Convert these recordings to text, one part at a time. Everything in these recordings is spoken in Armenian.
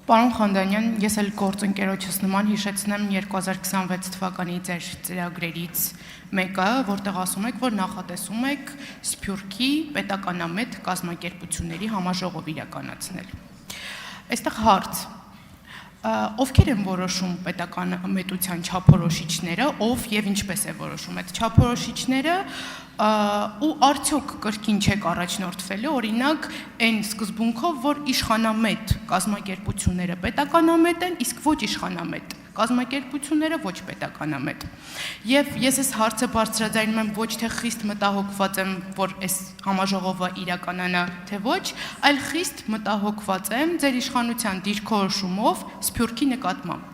Պարոն Խանդանյան, ես էլ գործընկերոջս նման հիշեցնեմ 2026 թվականի ձեր ծրագրերից մեկը, որտեղ ասում եք, որ նախատեսում եք Սփյուռքի պետականամետ կազմակերպությունների համաժողով իրականացնել։ Այստեղ հարց. ովքեր են որոշում պետականամետության չափորոշիչները, ով եւ ինչպես է որոշում այդ չափորոշիչները, ու արդյոք կրկին չեք առաջնորդվելու, օրինակ, այն սկզբունքով, որ իշխանամետ կազմակերպությունները պետականամետ են, իսկ ոչ իշխանամետ կազմակերպությունները ոչ պետականամետ։ Եվ ես այս հարցը բարձրաձայնում եմ ոչ թե խիստ մտահոգված եմ, որ այս համաժողովը իրականանա, թե ոչ, այլ խիստ մտահոգված եմ ձեր իշխանության դիրքորոշումով Սփյուռքի նկատմամբ։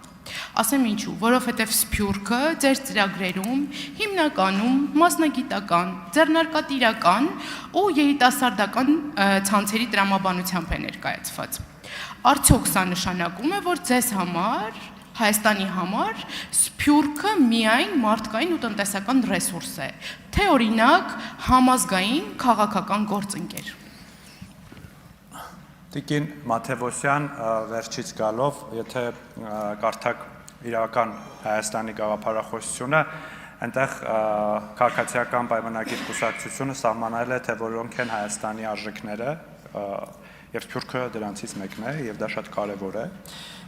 Ասեմ ինչու, որովհետև Սփյուռքը ձեր ծրագրերում հիմնականում մասնագիտական, ձեռնարկատիրական ու երիտասարդական ցանցերի տրամաբանությամբ է ներկայացված։ Արդյոք սա նշանակում է, որ ձեզ համար, Հայաստանի համար Սփյուռքը միայն մարդկային ու տնտեսական ռեսուրս է, թե օրինակ համազգային քաղաքական գործընկեր։ Տիկին Մաթևոսյան, վերջից գալով, եթե կարդաք իրական Հայաստանի գաղափարախոսությունը, այնտեղ քաղաքացիական պայմանագիր կուսակցությունը սահմանել է, թե որոնք են Հայաստանի արժեքները, եւ Սփյուռքը դրանցից մեկն է, եւ դա շատ կարեւոր է։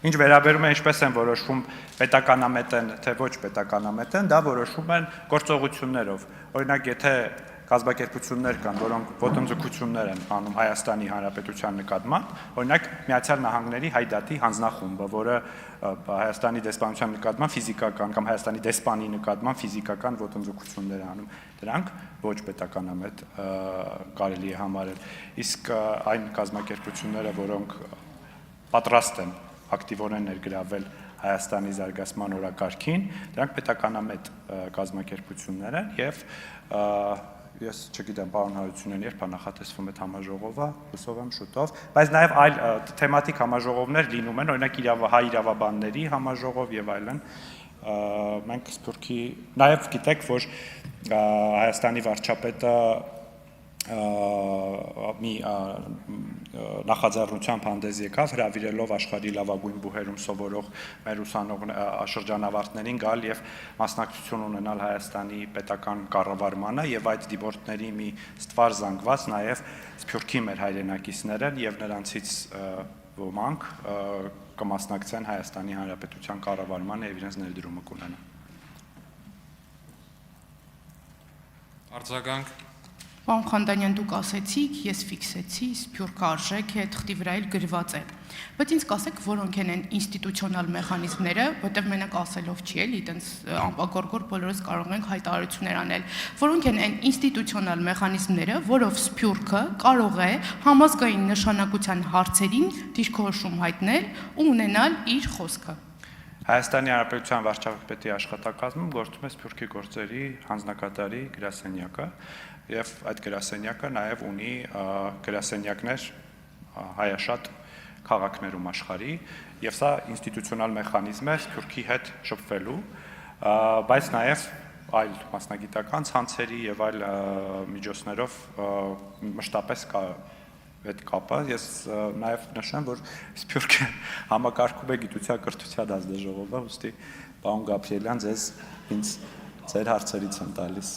Ինչ վերաբերում է ինչպես են որոշվում պետականամետ են, թե ոչ պետականամետ են, դա որոշվում են գործողություններով։ Օրինակ, եթե կազմակերպություններ կան, որոնք ոտնձգություններ են անում Հայաստանի Հանրապետության նկատմամբ, օրինակ Միացյալ Նահանգների Հայդատի հանձնախումբը, որը Հայաստանի դեսպանության նկատմամբ ֆիզիկական կամ Հայաստանի դեսպանի նկատմամբ ֆիզիկական ոտնձգություններ անում, դրանք ոչ պետականամետ կարելի է համարել։ Իսկ այն կազմակերպությունները, որոնք պատրաստ են ակտիվորեն ներգրավել Հայաստանի զարգացման օրակարգին, դրանք պետականամետ կազմակերպություններ են եւ ես չգիտեմ պարոն Հարությունյան երբ է նախատեսվում այդ համաժողովը, հուսով եմ շուտով, բայց նաև այլ թեմատիկ համաժողովներ լինում են, օրինակ հայ իրավաբանների համաժողով եւ այլն։ Մենք Սփյուռքի նաև գիտեք, որ Հայաստանի վարչապետը մի նախաձեռնությամբ հանդես եկավ, հրավիրելով աշխարհի լավագույն բուհերում սովորող մեր շրջանավարտներին գալ եւ մասնակցություն ունենալ Հայաստանի պետական կառավարմանը եւ այդ դիպորտների մի ստվար զանգված նաեւ Սփյուռքի մեր հայրենակիցներ են եւ նրանցից ոմանք կմասնակցեն Հայաստանի Հանրապետության կառավարմանը եւ իրենց ներդրումը կունենան։ Արձագանք Պարոն Խանդանյան, դուք ասեցիք, ես ֆիքսեցի, Սփյուռքը արժեք է, թղթի վրա էլ գրված է։ Բայց ինձ կասեք, որոնք են այն ինստիտուցիոնալ մեխանիզմները, որտեղ մենակ ասելով չի էլի, այտենց ամպագորգոր բոլորս կարող ենք հայտարարություններ անել, որոնք են այն ինստիտուցիոնալ մեխանիզմները, որով Սփյուռքը կարող է համազգային նշանակության հարցերին դիրքորոշում հայտնել ու ունենալ իր խոսքը։ Հայաստանի Հանրապետության վարչապետի աշխատակազմում գործում է Սփյուռքի գործերի հանձնակատարի գրասենյակը եւ այդ գրասենյակը նաեւ ունի գրասենյակներ հայաշատ քաղաքներում աշխարհի եւ սա ինստիտուցիոնալ մեխանիզմ է Սփյուռքի հետ շփվելու, բայց նաեւ այլ մասնագիտական ցանցերի եւ այլ միջոցներով մշտապես կա այդ կապը, ես նաև նշեմ, որ Սփյուռքը համակարգում է գիտության կրթության ազդաժողովը, ուստի պարոն Գաբրիելյան, ինձ ձեր հարցերից եմ տալիս։